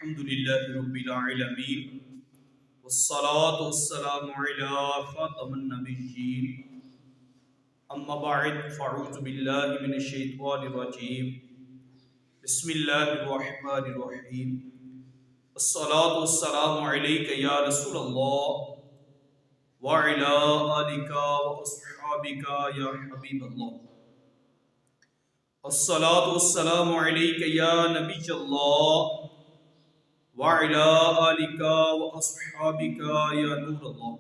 الحمد للہ رب العالمین والصلاة والسلام علی خاتم النبیین اما بعد فاعوذ باللہ من الشیطان الرجیم بسم اللہ الرحمن الرحیم الصلاة والسلام علیک یا رسول اللہ وعلی آلک واصحابک یا حبیب اللہ الصلاة والسلام علیک یا نبی اللہ وَعَلَىٰ آلِكَ وَأَصْحَابِكَ يَا نور اللہ۔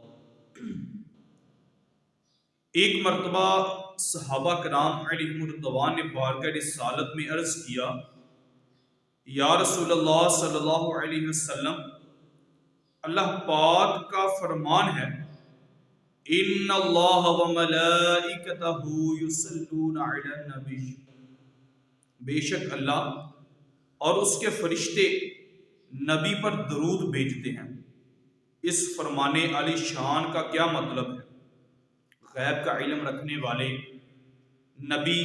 ایک مرتبہ صحابہ کرام علیہم رضوان نے بارگاہ رسالت میں عرض کیا، یا رسول اللہ صلی اللہ علیہ وسلم، اللہ پاک کا فرمان ہے اِنَّ اللَّهَ وَمَلَائِكَتَهُ يُصَلُّونَ عَلَى النَّبِيِّ، بے شک اللہ اور اس کے فرشتے نبی پر درود بھیجتے ہیں۔ اس فرمان علی شان کا کیا مطلب ہے؟ غیب کا علم رکھنے والے نبی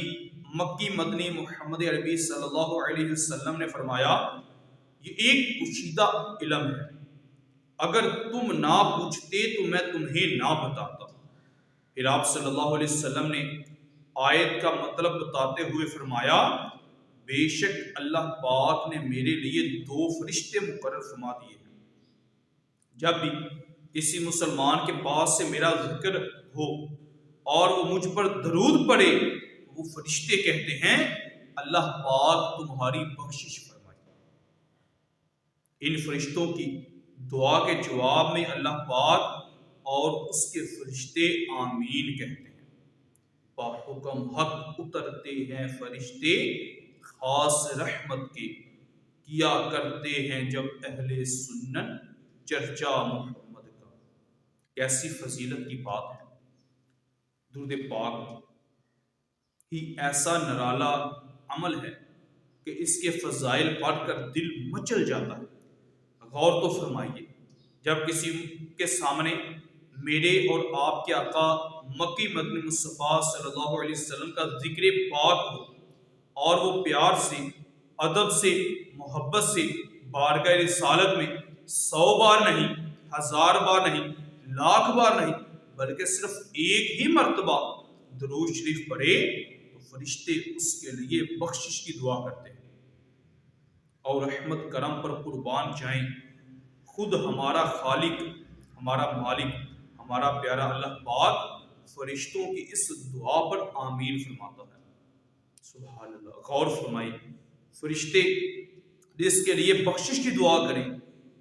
مکی مدنی محمد عربی صلی اللہ علیہ وسلم نے فرمایا، یہ ایک پوشیدہ علم ہے، اگر تم نہ پوچھتے تو میں تمہیں نہ بتاتا۔ پھر آپ صلی اللہ علیہ وسلم نے آیت کا مطلب بتاتے ہوئے فرمایا، بے شک اللہ پاک نے میرے لیے 2 فرشتے مقرر فرما دیے ہیں۔ جب بھی کسی مسلمان کے پاس سے میرا ذکر ہو اور وہ مجھ پر درود پڑے، وہ فرشتے کہتے ہیں اللہ پاک تمہاری بخشش فرمائے۔ ان فرشتوں کی دعا کے جواب میں اللہ پاک اور اس کے فرشتے آمین کہتے ہیں۔ باحکم حق اترتے ہیں فرشتے، خاص رحمت کے کیا کرتے ہیں جب اہل سنت چرچا محمد کا۔ کیسی فضیلت کی بات ہے۔ درود پاک ہی ایسا نرالا عمل ہے کہ اس کے فضائل پڑھ کر دل مچل جاتا ہے۔ غور تو فرمائیے، جب کسی کے سامنے میرے اور آپ کے آقا مکی مدنی مصطفیٰ صلی اللہ علیہ وسلم کا ذکر پاک ہو اور وہ پیار سے، ادب سے، محبت سے بارگاہ رسالت میں 100 بار نہیں، 1000 بار نہیں، لاکھ بار نہیں، بلکہ صرف ایک ہی مرتبہ درود شریف پڑھے تو فرشتے اس کے لیے بخشش کی دعا کرتے ہیں اور رحمت کرم پر قربان جائیں۔ خود ہمارا خالق، ہمارا مالک، ہمارا پیارا اللہ پاک فرشتوں کی اس دعا پر آمین فرماتا ہے۔ سبحان اللہ، غور فرمائیے، فرشتے جس کے لیے بخشش کی دعا کریں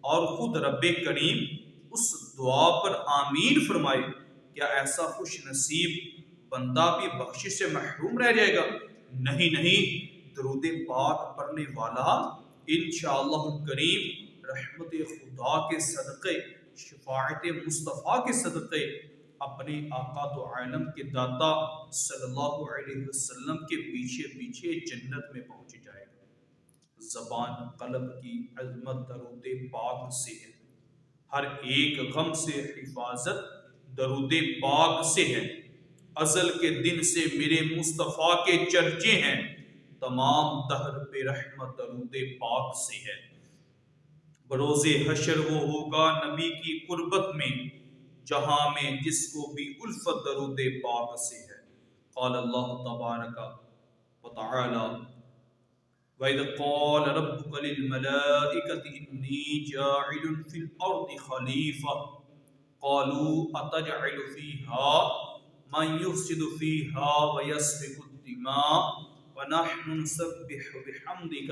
اور خود رب کریم اس دعا پر آمین فرمائے، کیا ایسا خوش نصیب بندہ بھی بخشش سے محروم رہ جائے گا؟ نہیں، درود پاک پڑھنے والا انشاءاللہ الکریم رحمت خدا کے صدقے، شفاعت مصطفیٰ کے صدقے اپنے آقا تو عالم کے داتا صلی اللہ علیہ وسلم کے پیچھے پیچھے جنت میں پہنچ جائے گا۔ زبان قلب کی عظمت درود پاک سے ہے، ہر ایک غم سے حفاظت درود پاک سے ہے۔ ازل کے دن سے میرے مصطفیٰ کے چرچے ہیں، تمام دہر پہ رحمت درود پاک سے ہے۔ بروز حشر وہ ہوگا نبی کی قربت میں، جہاں میں جس کو بھی الفت درود پاک سے ہے۔ قال اللہ تبارک و تعالی وَإِذْ قَالَ رَبُّكَ لِلْمَلَائِكَةِ إِنِّي جَاعِلٌ فِي الْأَرْضِ خَلِيفَةً قَالُوا أَتَجْعَلُ فِيهَا مَن يُفْسِدُ فِيهَا وَيَسْفِكُ الدِّمَاءَ وَنَحْنُ نُسَبِّحُ بِحَمْدِكَ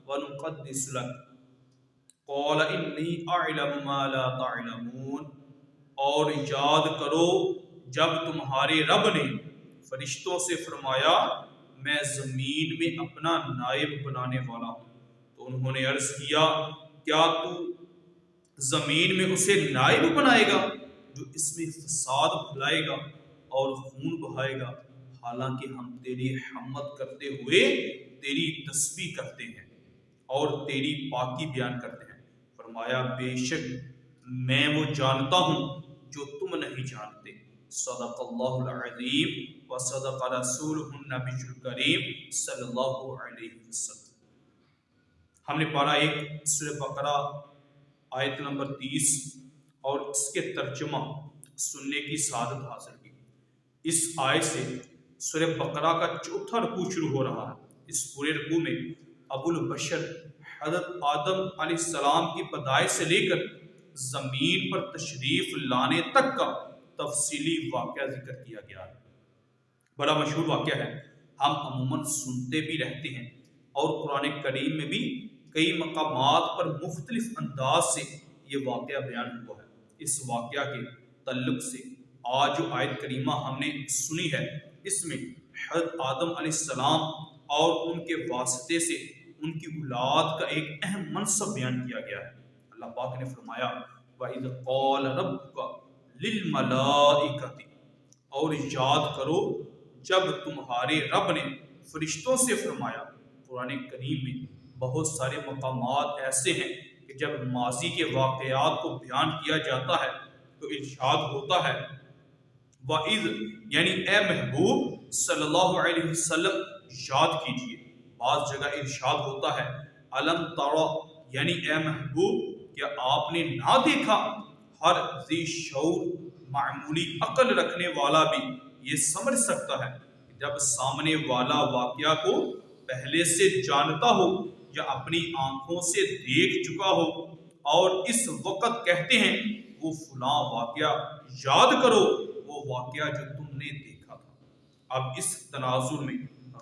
وَنُقَدِّسُ لَكَ قَالَ إِنِّي أَعْلَمُ مَا لَا تَعْلَمُونَ۔ اور یاد کرو جب تمہارے رب نے فرشتوں سے فرمایا، میں زمین میں اپنا نائب بنانے والا ہوں، تو انہوں نے عرض کیا، کیا تو زمین میں اسے نائب بنائے گا جو اس میں فساد پھیلائے گا اور خون بہائے گا، حالانکہ ہم تیری حمد کرتے ہوئے تیری تسبیح کرتے ہیں اور تیری پاکی بیان کرتے ہیں۔ فرمایا، بے شک میں وہ جانتا ہوں جو تم نہیں جانتے۔ صدق اللہ العظیم و صدق رسولہ النبی الکریم صلی اللہ علیہ وسلم۔ ہم نے پارہ 1 سورہ بقرہ آیت نمبر 30 اور اس کے ترجمہ سننے کی سعادت حاصل کی۔ اس آیت سے سورہ بقرہ کا چوتھا رکوع شروع ہو رہا ہے۔ اس پورے رکوع میں ابو البشر حضرت آدم علیہ السلام کی پیدائش سے لے کر زمین پر تشریف لانے تک کا تفصیلی واقعہ ذکر کیا گیا ہے۔ بڑا مشہور واقعہ ہے، ہم عموماً سنتے بھی رہتے ہیں اور قرآن کریم میں بھی کئی مقامات پر مختلف انداز سے یہ واقعہ بیان ہوا ہے۔ اس واقعہ کے تعلق سے آج جو آیت کریمہ ہم نے سنی ہے، اس میں حضرت آدم علیہ السلام اور ان کے واسطے سے ان کی اولاد کا ایک اہم منصب بیان کیا گیا ہے۔ اللہ پاک نے فرمایا وَإِذْ قَالَ رَبُّكَ لِلْمَلَائِكَةِ، اور یاد کرو جب تمہارے رب نے فرشتوں سے فرمایا۔ قرآن کریم میں بہت سارے مقامات ایسے ہیں کہ جب ماضی کے واقعات کو بیان کیا جاتا ہے تو ارشاد ہوتا ہے وَإِذْ، یعنی اے محبوب صلی اللہ علیہ وسلم یاد کیجئے۔ بعض جگہ ارشاد ہوتا ہے الم ترى، یعنی اے محبوب کیا آپ نے نہ دیکھا؟ ہر ذی شعور، معمولی عقل رکھنے والا بھی یہ سمجھ سکتا ہے جب سامنے والا واقعہ کو پہلے سے جانتا ہو یا اپنی آنکھوں سے دیکھ چکا ہو اور اس وقت کہتے ہیں وہ فلاں واقعہ یاد کرو، وہ واقعہ جو تم نے دیکھا تھا۔ اب اس تناظر میں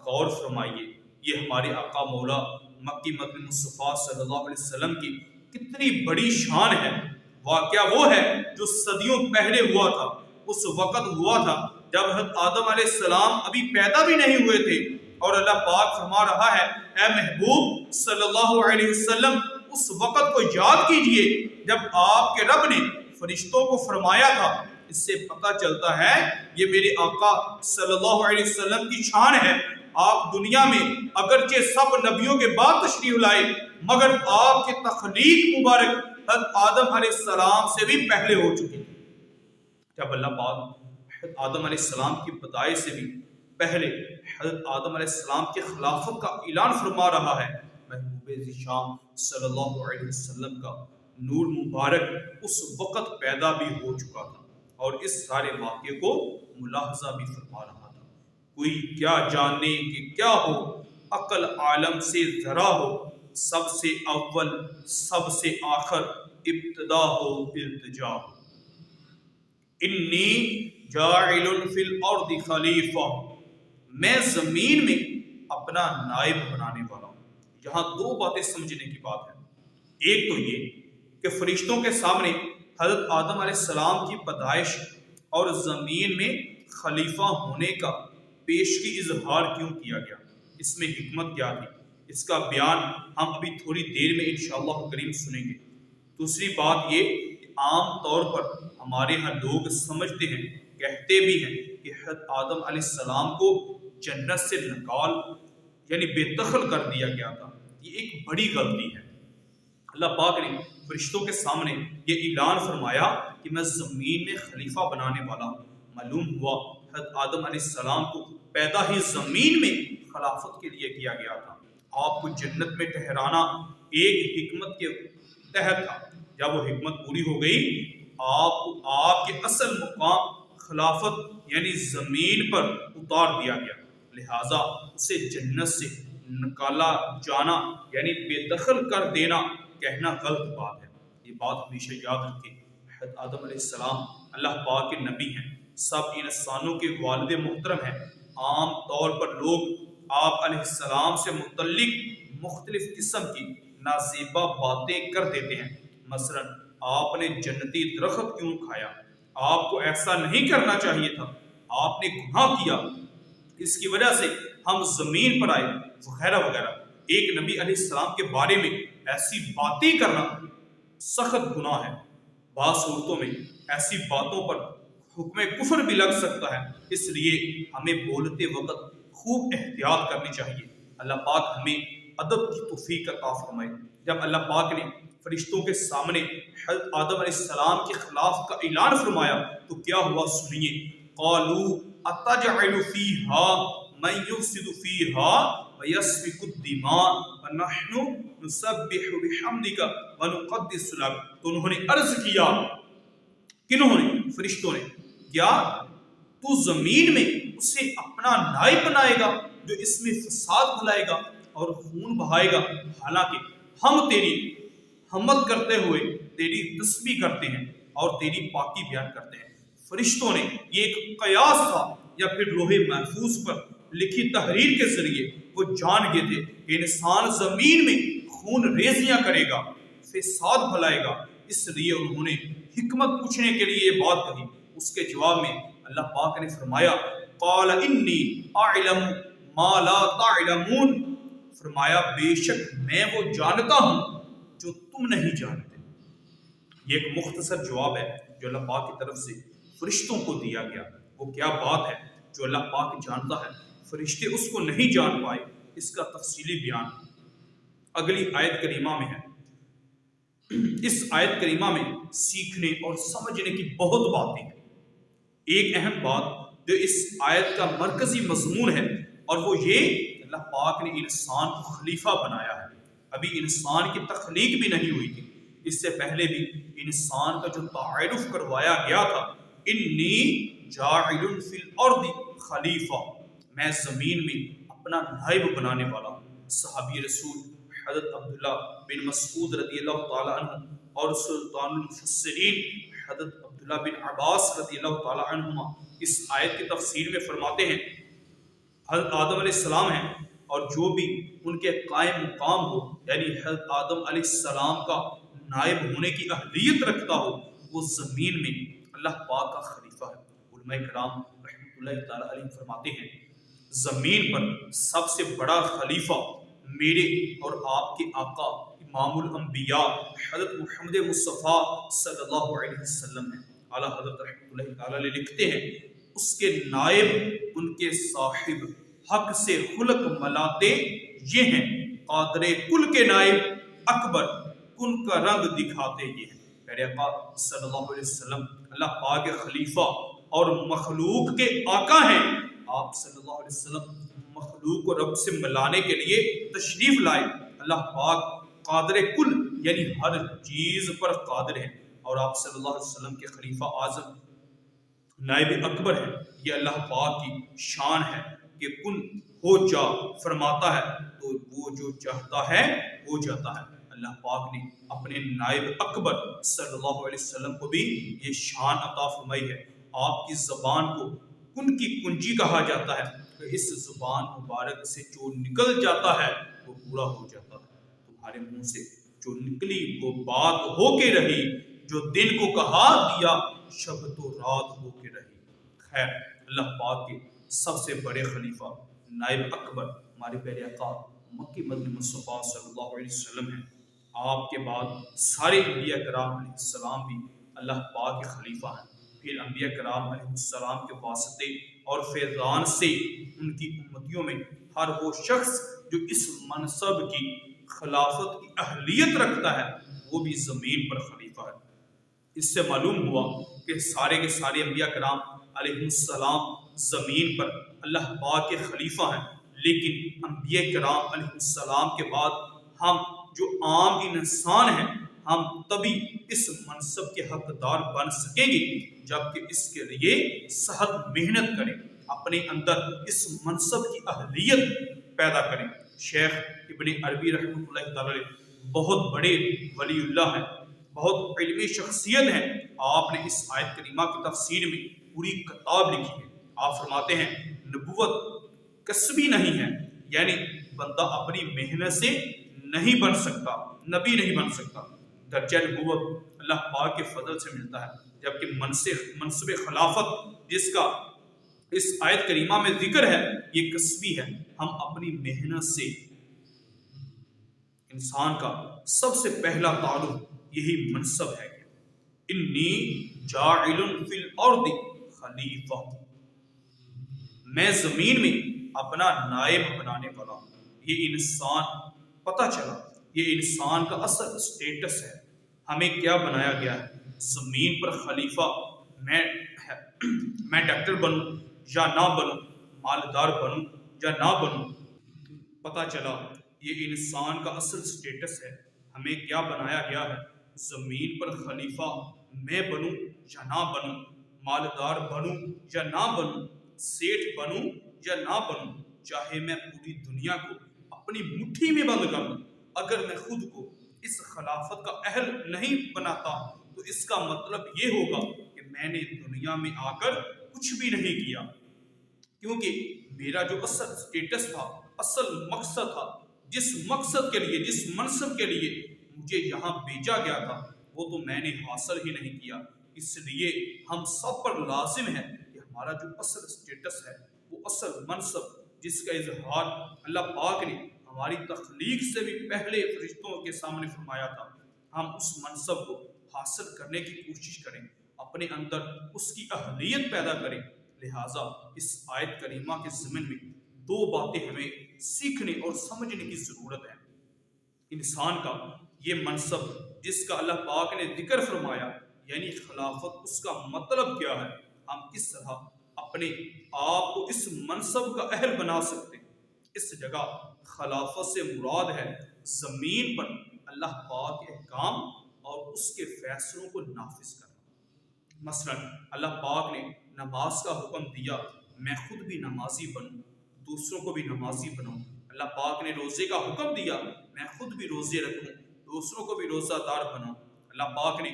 غور فرمائیے، یہ ہمارے آقا مولا مکی مدنی مصطفیٰ صلی اللہ علیہ وسلم کی کتنی بڑی شان ہے۔ واقعہ وہ ہے جو صدیوں پہلے ہوا تھا، اس وقت ہوا تھا جب حضرت آدم علیہ السلام ابھی پیدا بھی نہیں ہوئے تھے، اور اللہ پاک فرما رہا ہے اے محبوب صلی اللہ علیہ وسلم اس وقت کو یاد کیجئے جب آپ کے رب نے فرشتوں کو فرمایا تھا۔ اس سے پتہ چلتا ہے یہ میرے آقا صلی اللہ علیہ وسلم کی شان ہے۔ آپ دنیا میں اگرچہ سب نبیوں کے بعد تشریف لائے، مگر آپ کی تخلیق مبارک حضرت آدم علیہ السلام سے بھی پہلے ہو چکی تھی۔ جب اللہ پاک حضرت آدم علیہ السلام کی پیدائش سے بھی پہلے حضرت آدم علیہ السلام کی خلافت کا اعلان فرما رہا ہے، محبوب ذیشان صلی اللہ علیہ وسلم کا نور مبارک اس وقت پیدا بھی ہو چکا تھا اور اس سارے واقعے کو ملاحظہ بھی فرما رہا تھا۔ کوئی کیا جانے کہ کیا ہو، عقل عالم سے ذرا ہو، سب سے اول سب سے آخر، ابتدا ہو التجا ہو۔ انی جاعل فی الارض خلیفہ، میں زمین میں اپنا نائب بنانے والا ہوں۔ یہاں دو باتیں سمجھنے کی بات ہے۔ ایک تو یہ کہ فرشتوں کے سامنے حضرت آدم علیہ السلام کی پیدائش اور زمین میں خلیفہ ہونے کا پیشگی اظہار کیوں کیا گیا، اس میں حکمت کیا تھی، اس کا بیان ہم ابھی تھوڑی دیر میں انشاءاللہ کریم سنیں گے۔ دوسری بات یہ کہ عام طور پر ہمارے ہاں لوگ سمجھتے ہیں، کہتے بھی ہیں کہ حضرت آدم علیہ السلام کو جنت سے نکال یعنی بے دخل کر دیا گیا تھا۔ یہ ایک بڑی غلطی ہے۔ اللہ پاک نے فرشتوں کے سامنے یہ اعلان فرمایا کہ میں زمین میں خلیفہ بنانے والا ہوں۔ معلوم ہوا حضرت آدم علیہ السلام کو پیدا ہی زمین میں خلافت کے لیے کیا گیا تھا۔ آپ کو جنت میں ٹھہرانا ایک حکمت کے تحت تھا۔ جب وہ حکمت پوری ہو گئی، آپ کے اصل مقام خلافت یعنی زمین پر اتار دیا گیا، لہٰذا اسے جنت سے نکالا جانا یعنی بے دخل کر دینا کہنا غلط بات ہے۔ یہ بات ہمیشہ یاد رکھیں۔ حضرت آدم علیہ السلام اللہ پاک کے نبی ہیں، سب انسانوں کے والد محترم ہیں۔ عام طور پر لوگ آپ علیہ السلام سے متعلق مختلف قسم کی نازیبا باتیں کر دیتے ہیں۔ مثلا آپ نے جنتی درخت کیوں کھایا؟ آپ کو ایسا نہیں کرنا چاہیے تھا، آپ نے گناہ کیا، اس کی وجہ سے ہم زمین پر آئے، وغیرہ وغیرہ۔ ایک نبی علیہ السلام کے بارے میں ایسی باتیں کرنا سخت گناہ ہے۔ بعض صورتوں میں ایسی باتوں پر حکم کفر بھی لگ سکتا ہے، اس لیے ہمیں بولتے وقت خوب احتیاط کرنی چاہیے۔ اللہ پاک ہمیں ادب کی توفیق عطا فرمائے۔ جب اللہ پاک نے فرشتوں کے سامنے حضرت آدم علیہ السلام کے خلاف کا اعلان فرمایا تو کیا ہوا سنیے۔ قالوا اتجعل فیہا من یفسد فیہا وَيَسْفِكُ الدِّمَاءَ وَنَحْنُ نُسَبِّحُ بِحَمْدِكَ وَنُقَدِّسُ لَكَ. تو انہوں نے عرض کیا، کنہوں نے؟ فرشتوں نے. کیا تو زمین میں اسے اپنا نائب بنائے گا جو اس میں فساد پھیلائے گا اور خون بہائے گا، حالانکہ ہم تیری حمد کرتے ہوئے تیری تسبیح کرتے ہیں اور تیری پاکی بیان کرتے ہیں. فرشتوں نے یہ ایک قیاس تھا یا پھر لوح محفوظ پر لکھی تحریر کے ذریعے وہ جان گئے تھے کہ انسان زمین میں خون ریزیاں کرے گا، فساد پھیلائے گا. اس لیے انہوں نے حکمت پوچھنے کے لیے یہ بات کہی. اس کے جواب میں اللہ پاک نے فرمایا قال انی اعلم ما لا تعلمون، فرمایا بے شک میں وہ جانتا ہوں جو تم نہیں جانتے. یہ ایک مختصر جواب ہے جو اللہ پاک کی طرف سے فرشتوں کو دیا گیا. وہ کیا بات ہے جو اللہ پاک جانتا ہے، فرشتے اس کو نہیں جان پائے. اس کا تفصیلی بیان اگلی آیت کریمہ میں ہے. اس آیت کریمہ میں سیکھنے اور سمجھنے کی بہت باتیں ہیں. ایک اہم بات جو اس آیت کا مرکزی مضمون ہے اور وہ یہ اللہ پاک نے انسان کو خلیفہ بنایا ہے. ابھی انسان کی تخلیق بھی نہیں ہوئی تھی، اس سے پہلے بھی انسان کا جو تعارف کروایا گیا تھا انی جاعل فی الارض خلیفہ، میں زمین میں اپنا نائب بنانے والا ہوں. صحابی رسول حضرت عبداللہ بن مسعود رضی اللہ تعالی عنہ اور سلطان المفسرین حضرت عبداللہ بن عباس رضی اللہ تعالی عنہما اس آیت کی تفسیر میں فرماتے ہیں حضرت آدم علیہ السلام ہیں اور جو بھی ان کے قائم مقام ہو، یعنی حضرت آدم علیہ السلام کا نائب ہونے کی اہلیت رکھتا ہو، وہ زمین میں اللہ پاک کا خلیفہ ہے. علماء کرام رحمۃ اللہ تعالی علیہ فرماتے ہیں زمین پر سب سے بڑا خلیفہ میرے اور آپ کے آقا امام الانبیاء حضرت محمد مصطفیٰ صلی اللہ علیہ وسلم ہیں. اعلیٰ حضرت رحمۃ اللہ تعالی علیہ لکھتے ہیں اس کے نائب ان کے صاحب حق سے خلق ملاتے یہ ہیں، قادر کل کے نائب اکبر کن کا رنگ دکھاتے یہ ہیں. میرے آقا صلی اللہ علیہ وسلم اللہ پاک کے خلیفہ اور مخلوق کے آقا ہیں. آپ صلی اللہ علیہ وسلم مخلوق کو رب سے ملانے کے لیے تشریف لائے. اللہ پاک قادر کل یعنی ہر چیز پر قادر ہے اور آپ صلی اللہ علیہ وسلم کے خلیفہ اعظم نائب اکبر ہے. یہ اللہ پاک کی شان ہے کہ کن ہو جا فرماتا ہے تو وہ جو چاہتا ہے ہو جاتا ہے. اللہ پاک نے اپنے نائب اکبر صلی اللہ علیہ وسلم کو بھی یہ شان عطا فرمائی ہے. آپ کی زبان کو کن کی کنجی کہا جاتا ہے کہ اس زبان مبارک سے جو نکل جاتا ہے وہ پورا ہو جاتا ہے. تمہارے منہ سے جو نکلی وہ بات ہو کے رہی، جو دن کو کہا دیا شب تو رات ہو کے رہی. خیر، اللہ پاک کے سب سے بڑے خلیفہ نائب اکبر ہمارے پیارے آقا مکی مدنی مصطفیٰ صلی اللہ علیہ وسلم ہیں. آپ کے بعد سارے انبیاء کرام علیہ السلام بھی اللہ پاک کے خلیفہ ہیں. پھر انبیاء کرام علیہ السلام کے واسطے اور فیضان سے ان کی امتیوں میں ہر وہ شخص جو اس منصب کی خلافت کی اہلیت رکھتا ہے وہ بھی زمین پر خلیفہ ہے. اس سے معلوم ہوا کہ سارے کے سارے انبیاء کرام علیہ السلام زمین پر اللہ پاک کے خلیفہ ہیں. لیکن انبیاء کرام علیہ السلام کے بعد ہم جو عام انسان ہیں ہم تبھی اس منصب کے حقدار بن سکیں گے جبکہ اس کے لیے سخت محنت کریں، اپنے اندر اس منصب کی اہلیت پیدا کریں. شیخ ابن عربی رحمۃ اللہ تعالی بہت بڑے ولی اللہ ہیں، بہت علمی شخصیت ہیں. آپ نے اس آیت کریمہ کی تفسیر میں پوری کتاب لکھی ہے. آپ فرماتے ہیں نبوت کسبی نہیں ہے، یعنی بندہ اپنی محنت سے نہیں بن سکتا، نبی نہیں بن سکتا. درجہ نبوت اللہ پاک کے فضل سے ملتا ہے، جبکہ منصب خلافت جس کا اس آیت کریمہ میں ذکر ہے یہ کسبی ہے. ہم اپنی محنت سے، انسان کا سب سے پہلا تعلق یہی منصب ہے. انی جاعل فی الارض خلیفہ، میں زمین میں اپنا نائب بنانے والا ہوں. یہ انسان پتہ چلا، یہ انسان کا اصل سٹیٹس ہے. ہمیں کیا بنایا گیا ہے؟ زمین پر خلیفہ. میں ڈاکٹر بنوں یا نہ بنوں، مالدار بنوں یا نہ بنوں، پتہ چلا یہ انسان کا اصل سٹیٹس ہے، ہمیں کیا بنایا گیا ہے، زمین پر خلیفہ میں بنوں یا نہ بنوں، مالدار بنوں یا نہ بنوں، سیٹھ بنوں یا نہ بنوں، چاہے میں پوری دنیا کو اپنی مٹھی میں بند کر دوں، اگر میں خود کو اس خلافت کا اہل نہیں بناتا تو اس کا مطلب یہ ہوگا کہ میں نے دنیا میں آ کر کچھ بھی نہیں کیا، کیونکہ میرا جو اصل سٹیٹس تھا، اصل مقصد تھا، جس مقصد کے لیے، جس منصب کے لیے مجھے یہاں بھیجا گیا تھا، وہ تو میں نے حاصل ہی نہیں کیا۔ اس لیے ہم سب پر لازم ہے کہ ہمارا جو اصل سٹیٹس ہے، وہ اصل منصب جس کا اظہار اللہ پاک نے ہماری تخلیق سے بھی پہلے فرشتوں کے سامنے فرمایا تھا، ہم اس منصب کو حاصل کرنے کی کوشش کریں، اپنے اندر اس کی اہلیت پیدا کریں۔ لہٰذا اس آیت کریمہ کے ضمن میں دو باتیں ہمیں سیکھنے اور سمجھنے کی ضرورت ہے۔ انسان کا یہ منصب جس کا اللہ پاک نے ذکر فرمایا، یعنی خلافت، اس کا مطلب کیا ہے، ہم کس طرح اپنے آپ کو اس منصب کا اہل بنا سکتے ہیں۔ اس جگہ خلافت سے مراد ہے زمین پر اللہ پاک کے احکام اور اس کے فیصلوں کو نافذ کرنا۔ مثلا اللہ پاک نے نماز کا حکم دیا، میں خود بھی نمازی بنوں، دوسروں کو بھی نمازی بناؤں۔ اللہ پاک نے روزے کا حکم دیا، میں خود بھی روزے رکھوں، دوسروں کو بھی روزہ دار بناؤں۔ اللہ پاک نے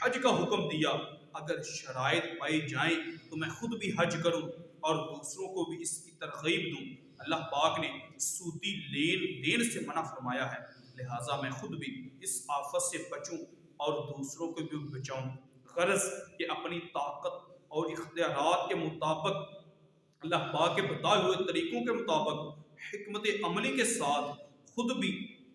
حج کا حکم دیا، اگر شرائط پائی جائیں تو میں خود بھی حج کروں اور دوسروں کو بھی اس کی ترغیب دوں۔ اللہ پاک نے سودی لین دین سے منع فرمایا ہے، لہٰذا میں خود بھی اس آفت سے بچوں اور دوسروں کو بھی بچاؤں۔ غرض کہ اپنی طاقت اور اختیارات کے مطابق، اللہ پاک کے بتائے ہوئے طریقوں کے مطابق، حکمت عملی کے ساتھ خود بھی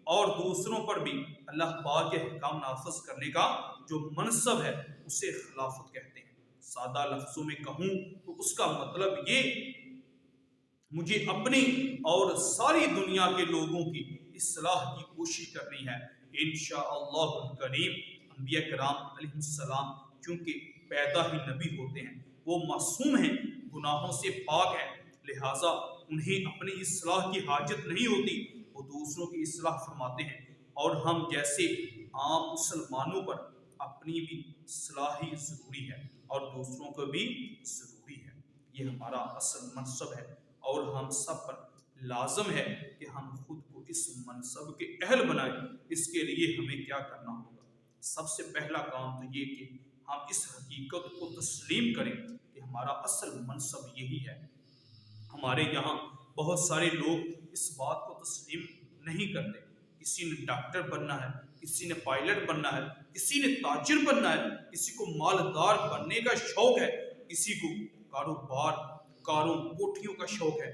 اور دوسروں پر بھی اللہ پاک کے حکام نافذ کرنے کا جو منصب ہے اسے خلافت کہتے ہیں۔ سادہ لفظوں میں کہوں تو اس کا مطلب یہ، مجھے اپنی اور ساری دنیا کے لوگوں کی اصلاح کی کوشش کرنی ہے۔ انشاءاللہ الکریم انبیاء کرام علیہ السلام چونکہ پیدا ہی نبی ہوتے ہیں، وہ معصوم ہیں، گناہوں سے پاک ہیں، لہٰذا انہیں اپنی اصلاح کی حاجت نہیں ہوتی، وہ دوسروں کی اصلاح فرماتے ہیں، اور ہم جیسے عام مسلمانوں پر اپنی بھی اصلاح ہی ضروری ہے اور دوسروں کو بھی ضروری ہے۔ یہ ہمارا اصل منصب ہے اور ہم سب پر لازم ہے کہ ہم خود کو اس منصب کے اہل بنائیں۔ اس کے لیے ہمیں کیا کرنا ہوگا؟ سب سے پہلا کام تو یہ کہ ہم اس حقیقت کو تسلیم کریں کہ ہمارا اصل منصب یہی ہے۔ ہمارے یہاں بہت سارے لوگ اس بات کو تسلیم نہیں کرتے، کسی نے ڈاکٹر بننا ہے، کسی نے پائلٹ بننا ہے، کسی نے تاجر بننا ہے، کسی کو مالدار بننے کا شوق ہے، کسی کو کاروبار، کاروں، کوٹھیوں کا شوق ہے۔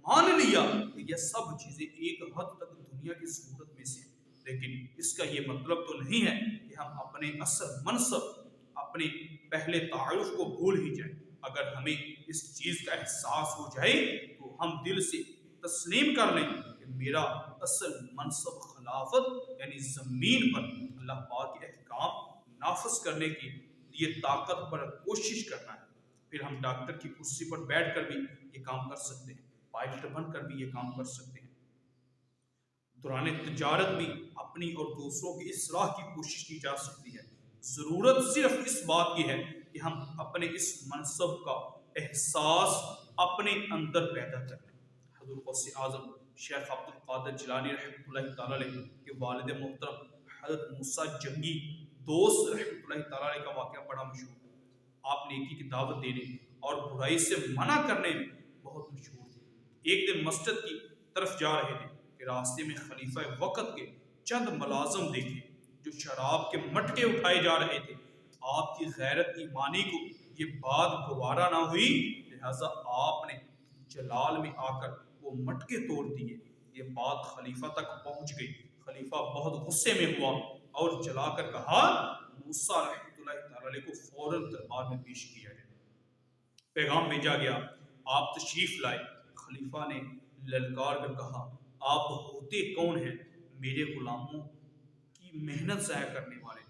مان لیا کہ یہ سب چیزیں ایک حد تک دنیا کی ضرورت میں سے ہیں، لیکن اس کا یہ مطلب تو نہیں ہے کہ ہم اپنے اصل منصب، اپنے پہلے تعارف کو بھول ہی جائیں۔ اگر ہمیں اس چیز کا احساس ہو جائے تو ہم دل سے تسلیم کر لیں کہ میرا اصل منصب خلافت، یعنی زمین پر اللہ پاک کے احکام نافذ کرنے کے لیے طاقت پر کوشش کرنا ہے۔ پھر ہم ڈاکٹر کی کرسی پر بیٹھ کر بھی یہ کام کر سکتے ہیں، پائلٹ بن کر بھی یہ کام کر سکتے ہیں۔ دوران تجارت بھی اپنی اور دوسروں کی اصلاح کی کوشش کی جا سکتی ہے۔ ضرورت صرف اس بات کی ہے کہ ہم اپنے اس منصب کا احساس اپنے اندر پیدا کریں۔ حضور غوث اعظم شیخ عبد القادر جیلانی رحمۃ اللہ تعالیٰ علیہ کے والد محترم حضرت موسیٰ جنگی دوست رحمۃ اللہ تعالیٰ علیہ کا واقعہ بڑا مشہور ہے۔ آپ نیکی کی دعوت دینے اور برائی سے منع کرنے میں بہت مشہور تھے۔ ایک دن مسجد کی طرف جا رہے تھے کہ راستے میں خلیفہ وقت کے چند ملازم دیکھے جو شراب کے مٹکے اٹھائے جا رہے تھے۔ آپ کی غیرت ایمانی کو یہ بات گوارا نہ ہوئی، لہٰذا آپ نے جلال میں آ کر وہ مٹکے توڑ دیے۔ یہ بات خلیفہ تک پہنچ گئی۔ خلیفہ بہت غصے میں ہوا اور جلا کر کہا، موسیٰ رحمۃ اللہ تعالیٰ علیہ کو فوراً دربار میں پیش کیا جائے۔ پیغام بھیجا گیا، آپ تشریف لائے۔ خلیفہ نے للکار کر کہا، آپ ہوتے کون ہیں میرے غلاموں کی محنت ضائع کرنے والے؟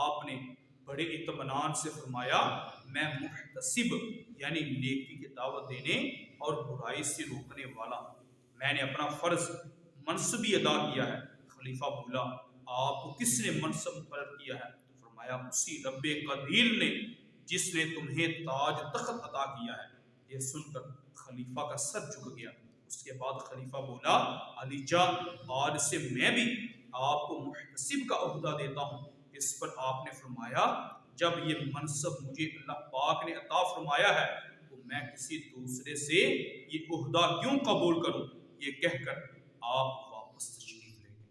آپ نے بڑے اطمینان سے فرمایا، میں محتسب یعنی نیکی کی دعوت دینے اور برائی سے روکنے والا ہوں۔ میں نے اپنا فرض منصب بھی ادا کیا ہے۔ خلیفہ بولا آپ کو کس نے منصب مقرر کیا ہے؟ تو فرمایا اسی رب قدیر نے جس نے تمہیں تاج تخت عطا کیا ہے۔ یہ سن کر خلیفہ کا سر جھک گیا۔ اس کے بعد خلیفہ بولا علی جان آج سے میں بھی آپ کو محتسب کا عہدہ دیتا ہوں۔ اس پر آپ نے فرمایا جب یہ منصب مجھے اللہ پاک نے عطا فرمایا ہے تو میں کسی دوسرے سے یہ عہدہ کیوں قبول کروں؟ یہ کہہ کر آپ واپس تشریف لے گئے۔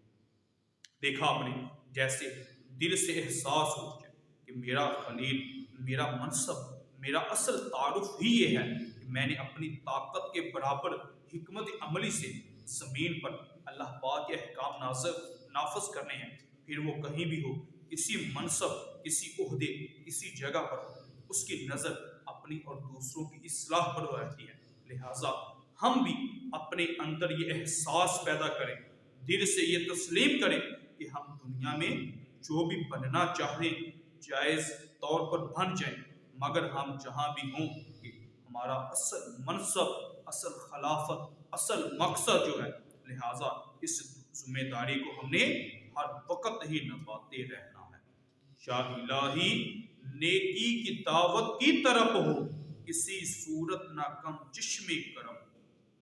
دیکھا آپ نے جیسے دل سے احساس ہو جائے کہ میرا خلیل، میرا منصب، میرا اصل تعارف ہی یہ ہے کہ میں نے اپنی طاقت کے برابر حکمت عملی سے زمین پر اللہ پاک کے احکام نافذ کرنے ہیں۔ پھر وہ کہیں بھی ہو، کسی منصب، کسی عہدے، کسی جگہ پر، اس کی نظر اپنی اور دوسروں کی اصلاح پر رہتی ہے۔ لہٰذا ہم بھی اپنے اندر یہ احساس پیدا کریں، دل سے یہ تسلیم کریں کہ ہم دنیا میں جو بھی بننا چاہیں جائز طور پر بن جائیں، مگر ہم جہاں بھی ہوں کہ ہمارا اصل منصب، اصل خلافت، اصل مقصد جو ہے، لہٰذا اس ذمہ داری کو ہم نے ہر وقت ہی نبھاتے رہنا ہے۔ یا الہی نیکی کی دعوت کی طرف ہو، کسی صورت نہ کم چشم کرم۔